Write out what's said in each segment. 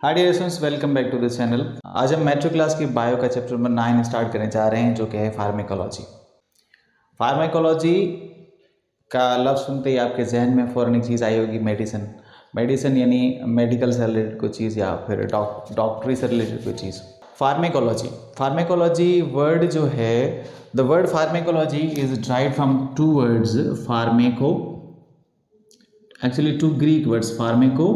Hi dear students, welcome back to this channel. आज हम matric class की bio का चैप्टर नंबर 9 स्टार्ट करने जा रहे हैं, जो कि है फार्मेकोलॉजी। फार्मेकोलॉजी का लफ्ज़ सुनते ही आपके जहन में फ़ौरन एक चीज़ आई होगी, मेडिसिन। मेडिसिन यानी मेडिकल से रिलेटेड कोई चीज़ या फिर डॉक्टरी से रिलेटेड कोई चीज़। फार्मेकोलॉजी फार्मेकोलॉजी वर्ड जो है, the word pharmacology is drive from two words pharmaco, actually two Greek words pharmaco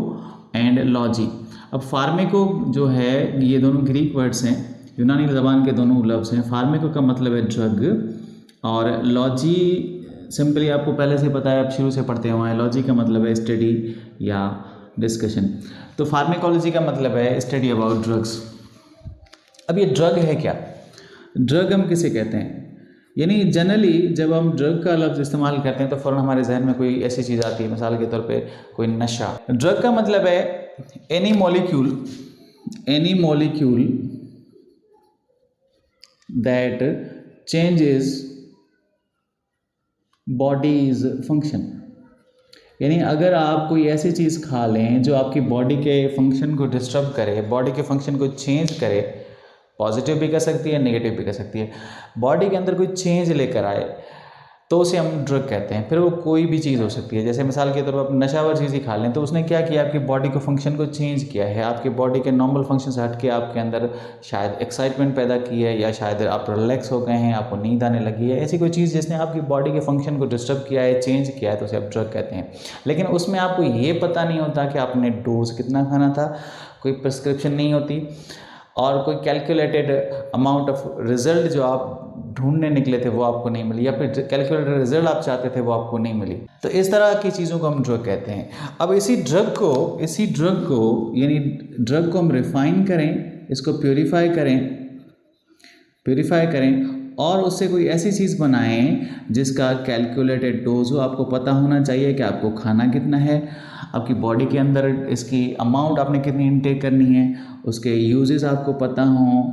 and logy. अब फार्मेको जो है, ये दोनों ग्रीक वर्ड्स हैं, यूनानी ज़बान के दोनों लफ्ज़ हैं। फार्मेको का मतलब है ड्रग, और लॉजी सिंपली आपको पहले से पता है, आप शुरू से पढ़ते हुए हैं। लॉजी का मतलब है स्टडी या डिस्कशन। तो फार्मेकोलॉजी का मतलब है स्टडी अबाउट ड्रग्स। अब ये ड्रग है क्या? ड्रग हम किसे कहते हैं? यानी जनरली जब हम ड्रग का लफ्ज़ इस्तेमाल करते हैं तो फ़ौरन हमारे जहन में कोई ऐसी चीज़ आती है, मिसाल के तौर पे कोई नशा। ड्रग का मतलब है any molecule that changes bodies function. यानी अगर आप कोई ऐसी चीज़ खा लें जो आपकी बॉडी के फंक्शन को डिस्टर्ब करे, बॉडी के फंक्शन को चेंज करे, पॉजिटिव भी कर सकती है, नेगेटिव भी कर सकती है, बॉडी के अंदर कोई चेंज लेकर आए, तो उसे हम ड्रग कहते हैं। फिर वो कोई भी चीज़ हो सकती है। जैसे मिसाल के तौर पर आप नशावर चीज़ ही खा लें, तो उसने क्या किया, आपकी बॉडी को फंक्शन को चेंज किया है, आपकी बॉडी के नॉर्मल फंक्शन से हट के आपके अंदर शायद एक्साइटमेंट पैदा की है, या शायद आप रिलैक्स हो गए हैं, आपको नींद आने लगी है। ऐसी कोई चीज़ जिसने आपकी बॉडी के फंक्शन को डिस्टर्ब किया है, चेंज किया है, तो उसे आप ड्रग कहते हैं। लेकिन उसमें आपको ये पता नहीं होता कि आपने डोज कितना खाना था, कोई प्रिस्क्रिप्शन नहीं होती, और कोई कैलकुलेटेड अमाउंट ऑफ रिजल्ट जो आप ढूंढने निकले थे वो आपको नहीं मिली, या फिर कैलकुलेटेड रिजल्ट आप चाहते थे वो आपको नहीं मिली। तो इस तरह की चीज़ों को हम ड्रग कहते हैं। अब इसी ड्रग को यानी ड्रग को हम रिफाइन करें, इसको प्योरीफाई करें और उससे कोई ऐसी चीज़ बनाएं जिसका कैलकुलेटेड डोज हो। आपको पता होना चाहिए कि आपको खाना कितना है, आपकी बॉडी के अंदर इसकी अमाउंट आपने कितनी इनटेक करनी है, उसके यूजेस आपको पता हों,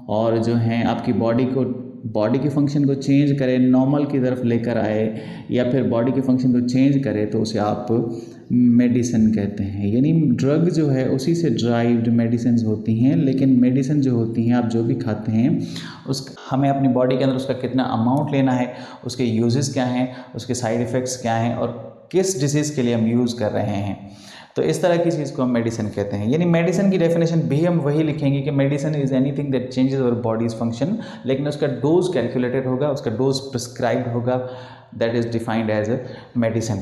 और जो हैं आपकी बॉडी के फंक्शन को चेंज करे, नॉर्मल की तरफ लेकर आए, या फिर बॉडी के फंक्शन को चेंज करे, तो उसे आप मेडिसिन कहते हैं। यानी ड्रग जो है उसी से ड्राइव्ड मेडिसिन होती हैं। लेकिन मेडिसिन जो होती हैं, आप जो भी खाते हैं, हमें अपनी बॉडी के अंदर उसका कितना अमाउंट लेना है, उसके यूजेस क्या हैं, उसके साइड इफ़ेक्ट्स क्या हैं, और किस डिजीज़ के लिए हम यूज़ कर रहे हैं। तो इस तरह की चीज़ को हम मेडिसिन कहते हैं। यानी मेडिसिन की डेफिनेशन भी हम वही लिखेंगे कि medicine is anything that changes our body's function, लेकिन उसका डोज कैलकुलेटेड होगा, उसका डोज प्रिस्क्राइब्ड होगा, that is defined as a medicine.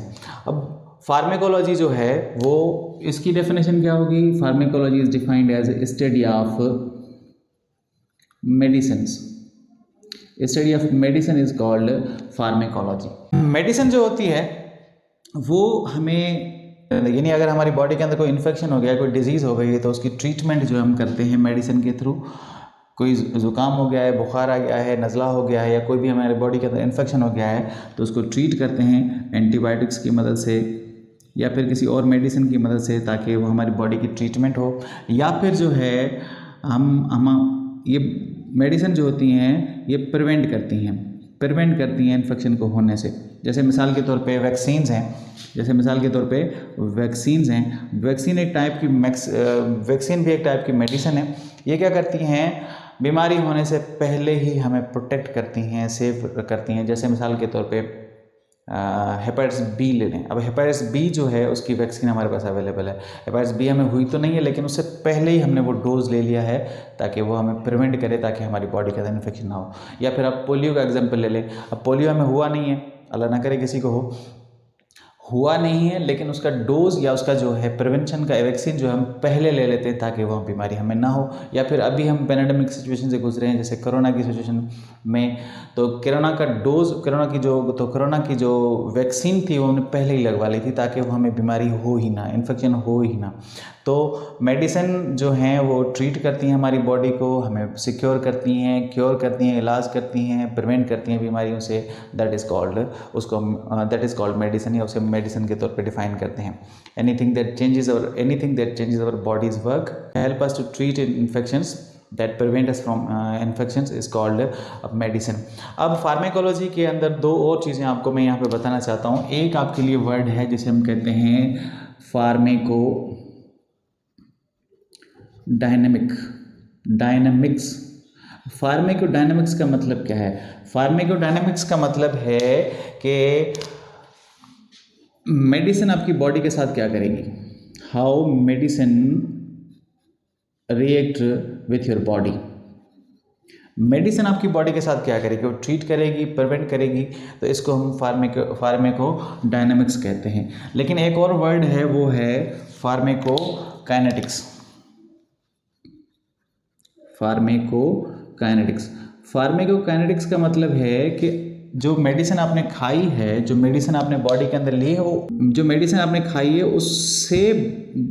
अब फार्मेकोलॉजी जो है वो, इसकी डेफिनेशन क्या होगी? Pharmacology is defined as a study of medicine. Study of medicine is called pharmacology. Medicine जो होती है वो हमें, यानी अगर हमारी बॉडी के अंदर कोई इन्फेक्शन हो गया, कोई डिजीज़ हो गई है, तो उसकी ट्रीटमेंट जो हम करते हैं मेडिसिन के थ्रू। कोई ज़ुकाम हो गया है, बुखार आ गया है, नज़ला हो गया है, या कोई भी हमारे बॉडी के अंदर इन्फेक्शन हो गया है, तो उसको ट्रीट करते हैं एंटीबायोटिक्स की मदद से, या फिर किसी और मेडिसिन की मदद से, ताकि वो हमारी बॉडी की ट्रीटमेंट हो। या फिर जो है हम ये मेडिसिन जो होती हैं ये प्रिवेंट करती हैं इन्फेक्शन को होने से। जैसे मिसाल के तौर पे वैक्सीन हैं। वैक्सीन भी एक टाइप की मेडिसिन है। ये क्या करती हैं? बीमारी होने से पहले ही हमें प्रोटेक्ट करती हैं, सेव करती हैं। जैसे मिसाल के तौर पे हेपेटाइटिस बी ले लें। अब हेपेटाइटिस बी जो है उसकी वैक्सीन हमारे पास अवेलेबल है। हेपेटाइटिस बी हमें हुई तो नहीं है, लेकिन उससे पहले ही हमने वो डोज ले लिया है, ताकि वो हमें प्रिवेंट करे, ताकि हमारी बॉडी के अंदर इन्फेक्शन ना हो। या फिर आप पोलियो का एग्जाम्पल ले लें। अब पोलियो हमें हुआ नहीं है, अल्लाह ना करे किसी को हुआ नहीं है, लेकिन उसका डोज या उसका जो है प्रिवेंशन का वैक्सीन जो हम पहले ले लेते हैं, ताकि वह बीमारी हमें ना हो। या फिर अभी हम पैंडेमिक सिचुएशन से गुजरे हैं, जैसे कोरोना की सिचुएशन में, तो कोरोना की जो वैक्सीन थी वो हमने पहले ही लगवा ली थी, ताकि वो हमें बीमारी हो ही ना, इन्फेक्शन हो ही ना। तो मेडिसिन जो हैं वो ट्रीट करती हैं हमारी बॉडी को, हमें सिक्योर करती हैं, क्योर करती हैं, इलाज करती हैं, प्रिवेंट करती हैं बीमारियों से। दैट इज़ कॉल्ड मेडिसिन, या उसे मेडिसिन के तौर पे डिफाइन करते हैं। Anything that changes our body's work, help us to treat infections, that prevent us from infections, is called medicine. अब फार्मेकोलॉजी के अंदर दो और चीज़ें आपको मैं यहाँ पे बताना चाहता हूँ। एक आपके लिए वर्ड है जिसे हम कहते हैं डायनेमिक्स। फार्माकोडायनेमिक्स का मतलब क्या है? फार्माकोडायनेमिक्स का मतलब है कि मेडिसिन आपकी बॉडी के साथ क्या करेगी, how medicine react with your body. Medicine आपकी बॉडी के साथ क्या करेगी, वो ट्रीट करेगी, प्रिवेंट करेगी, तो इसको हम फार्माकोडायनेमिक्स कहते हैं। लेकिन एक और वर्ड है, वो है फार्माकोकाइनेटिक्स। फार्माकोकाइनेटिक्स का मतलब है कि जो मेडिसिन आपने खाई है, जो मेडिसिन आपने बॉडी के अंदर ली है, वो जो मेडिसिन आपने खाई है उससे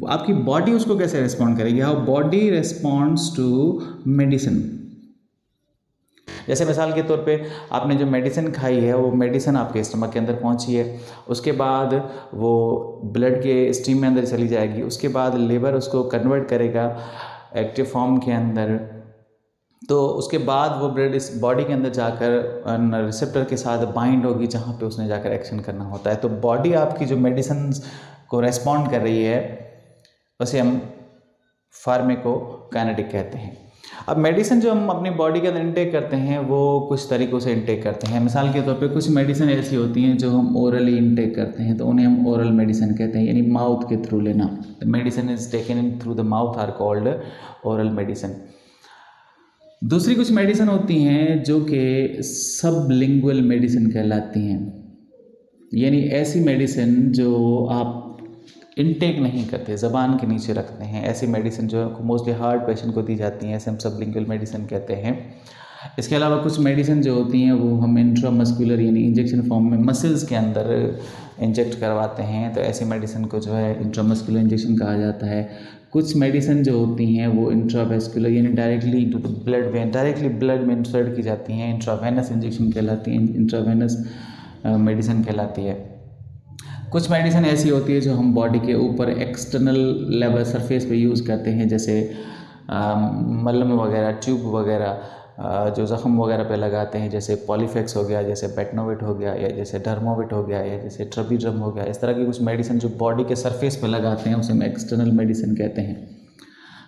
आपकी बॉडी उसको कैसे रिस्पॉन्ड करेगी, how body responds to medicine. जैसे मिसाल के तौर पे आपने जो मेडिसिन खाई है, वो मेडिसिन आपके स्टमक के अंदर पहुंची है, उसके बाद वो ब्लड के स्ट्रीम में अंदर चली जाएगी, उसके बाद लिवर उसको कन्वर्ट करेगा एक्टिव फॉर्म के अंदर, तो उसके बाद वो ब्लड इस बॉडी के अंदर जाकर रिसेप्टर के साथ बाइंड होगी, जहाँ पे उसने जाकर एक्शन करना होता है। तो बॉडी आपकी जो मेडिसिन को रेस्पॉन्ड कर रही है, उसे हम फार्माकोकाइनेटिक कहते हैं। अब मेडिसिन जो हम अपनी बॉडी के अंदर इंटेक करते हैं, वो कुछ तरीक़ों से इंटेक करते हैं। मिसाल के तौर पे कुछ मेडिसिन ऐसी होती हैं जो हम ओरली इंटेक करते हैं, तो उन्हें हम ओरल मेडिसिन कहते हैं, यानी माउथ के थ्रू लेना। The medicine is taken in through the mouth are called oral medicine. दूसरी कुछ मेडिसिन होती हैं जो कि सबलिंगुअल मेडिसिन कहलाती हैं, यानी ऐसी मेडिसिन जो आप इनटेक नहीं करते, ज़बान के नीचे रखते हैं, ऐसी मेडिसिन जो मोस्टली हार्ट पेशेंट को दी जाती हैं, ऐसे हम सबलिंगुअल मेडिसिन कहते हैं। इसके अलावा कुछ मेडिसिन जो होती हैं वो हम इंट्रामस्कुलर यानी इंजेक्शन फॉर्म में मसल्स के अंदर इंजेक्ट करवाते हैं, तो ऐसी मेडिसिन को जो है इंट्रामस्कुलर इंजेक्शन कहा जाता है। कुछ मेडिसिन जो होती हैं वो इंट्रावेस्कुलर यानी directly into the blood when, directly blood में इंसर्ट की जाती हैं, इंट्रावेनस इंजेक्शन कहलाती हैं, इंट्रावेनस मेडिसिन कहलाती है। कुछ मेडिसिन ऐसी होती है जो हम बॉडी के ऊपर एक्सटर्नल लेवल सरफेस पे यूज़ करते हैं, जैसे मलहम वगैरह, ट्यूब वगैरह जो ज़ख़म वगैरह पे लगाते हैं, जैसे पॉलीफेक्स हो गया, जैसे बेटनोविट हो गया, या जैसे डर्मोविट हो गया, या जैसे ट्रबीड्रम हो गया। इस तरह की कुछ मेडिसिन जो बॉडी के सरफेस पे लगाते हैं, उसे हम एक्सटर्नल मेडिसिन कहते हैं।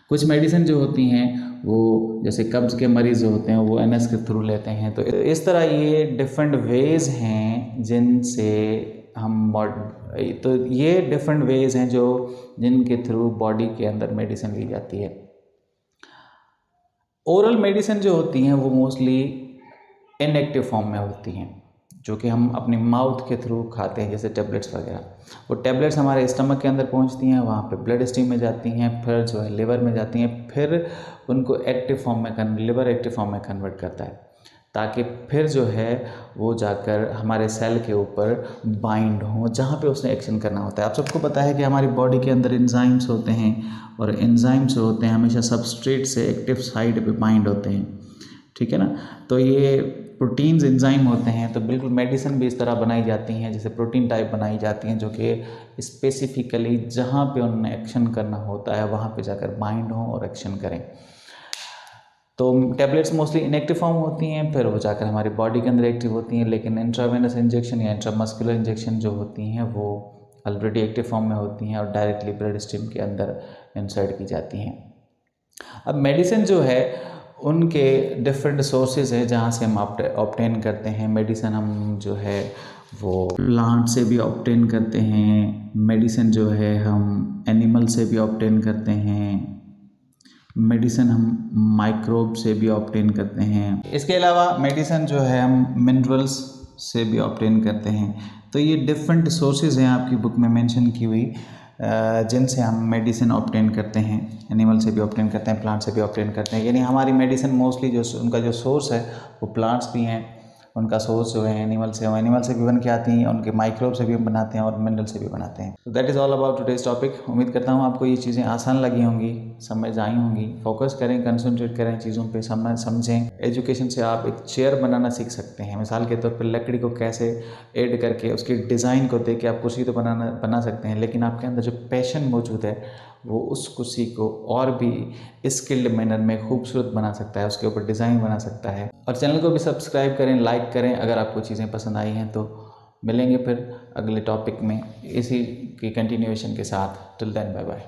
कुछ मेडिसिन जो होती हैं वो जैसे कब्ज़ के मरीज़ जो होते हैं वो एनएस के थ्रू लेते हैं। तो इस तरह ये डिफरेंट वेज़ हैं जिनसे हम तो ये डिफरेंट वेज़ हैं जो जिनके थ्रू बॉडी के अंदर मेडिसिन ली जाती है। ओरल मेडिसिन जो होती हैं वो मोस्टली इनएक्टिव फॉर्म में होती हैं, जो कि हम अपनी माउथ के थ्रू खाते हैं, जैसे टेबलेट्स वगैरह। वो टेबलेट्स हमारे स्टमक के अंदर पहुंचती हैं, वहाँ पे ब्लड स्ट्रीम में जाती हैं, फिर जो है लिवर में जाती हैं, फिर उनको एक्टिव फॉर्म में लिवर एक्टिव फॉर्म में कन्वर्ट करता है, ताकि फिर जो है वो जाकर हमारे सेल के ऊपर बाइंड हो, जहाँ पे उसने एक्शन करना होता है। आप सबको पता है कि हमारी बॉडी के अंदर एंजाइम्स होते हैं, और एंजाइम्स जो होते हैं हमेशा सबस्ट्रेट से एक्टिव साइड पे बाइंड होते हैं, ठीक है ना। तो ये प्रोटीन्स एंजाइम होते हैं, तो बिल्कुल मेडिसिन भी इस तरह बनाई जाती हैं, जैसे प्रोटीन टाइप बनाई जाती हैं, जो कि स्पेसिफिकली जहाँ पे उन्होंने एक्शन करना होता है वहाँ पे जाकर बाइंड हों और एक्शन करें। तो टैबलेट्स मोस्टली इनएक्टिव फॉर्म होती हैं, फिर वो जाकर हमारी बॉडी के अंदर एक्टिव होती हैं, लेकिन इंट्रावेनस इंजेक्शन या इंट्रामस्कुलर इंजेक्शन जो होती हैं वो ऑलरेडी एक्टिव फॉर्म में होती हैं और डायरेक्टली ब्लड स्ट्रीम के अंदर इंसर्ट की जाती हैं। अब मेडिसिन जो है उनके डिफरेंट सोर्सेज हैं जहाँ से हम ऑब्टेन करते हैं। मेडिसिन हम जो है वो प्लांट से भी ऑब्टेन करते हैं, मेडिसिन जो है हम एनिमल से भी ऑब्टेन करते हैं, मेडिसिन हम माइक्रोब से भी ऑब्टेन करते हैं। इसके अलावा मेडिसिन जो है हम मिनरल्स से भी ऑब्टेन करते हैं। तो ये डिफरेंट सोर्सेज हैं आपकी बुक में मेंशन की हुई, जिनसे हम मेडिसिन ऑब्टेन करते हैं। एनिमल से भी ऑब्टेन करते हैं, प्लांट से भी ऑब्टेन करते हैं, यानी हमारी मेडिसिन मोस्टली जो उनका जो सोर्स है वो प्लांट्स भी हैं, उनका सोर्स जो है एनिमल से भी बन के आती हैं, उनके माइक्रोब से भी बनाते हैं और मिनरल से भी बनाते हैं। तो that is all about today's topic. उम्मीद करता हूँ आपको ये चीज़ें आसान लगी होंगी, समझ आई होंगी। फोकस करें, कंसंट्रेट करें चीज़ों पे, समझें। एजुकेशन से आप एक चेयर बनाना सीख सकते हैं। मिसाल के तौर पर लकड़ी को कैसे ऐड करके उसकी डिज़ाइन को देख के आप कुर्सी तो बना सकते हैं, लेकिन आपके अंदर जो पैशन मौजूद है वो उस कुर्सी को और भी स्किल्ड मैनर में खूबसूरत बना सकता है, उसके ऊपर डिज़ाइन बना सकता है। और चैनल को भी सब्सक्राइब करें, लाइक करें अगर आपको चीज़ें पसंद आई हैं। तो मिलेंगे फिर अगले टॉपिक में इसी की कंटिन्यूएशन के साथ। Till then bye bye.